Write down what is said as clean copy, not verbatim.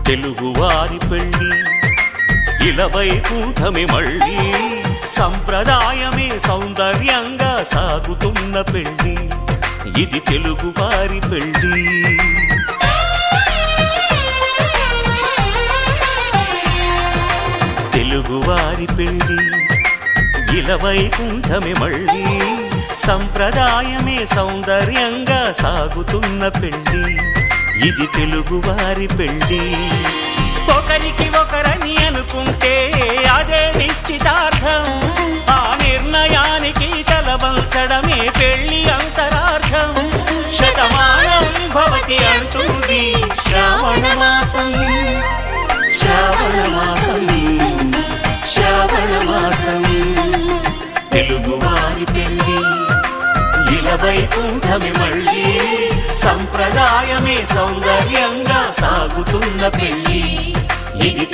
తెలుగువారి పెళ్ళి ఇలవైకుంఠమే మళ్ళీ సంప్రదాయమే సౌందర్యంగా సాగుతున్న పెళ్ళి ఇది తెలుగువారి పెళ్ళి తెలుగువారి పెళ్ళి ఇలవైకుంఠమే మళ్ళీ సంప్రదాయమే సౌందర్యంగా సాగుతున్న పెళ్ళి ఇది తెలుగువారి పెళ్ళి ఒకరికి ఒకరని అనుకుంటే అదే నిశ్చితార్థం ఆ నిర్ణయానికి తలవంచడమే పెళ్ళి అంతరార్థం శతమానం భవతి అంటుంది శ్రావణ మాసం శ్రావణ మాసం శ్రావణ మాసం తెలుగువారి పెళ్ళి ఇలవైకుంఠమే మళ్ళీ సంప్రదాయమే సౌందర్యంగా సాగుతున్న పెళ్ళి ఇది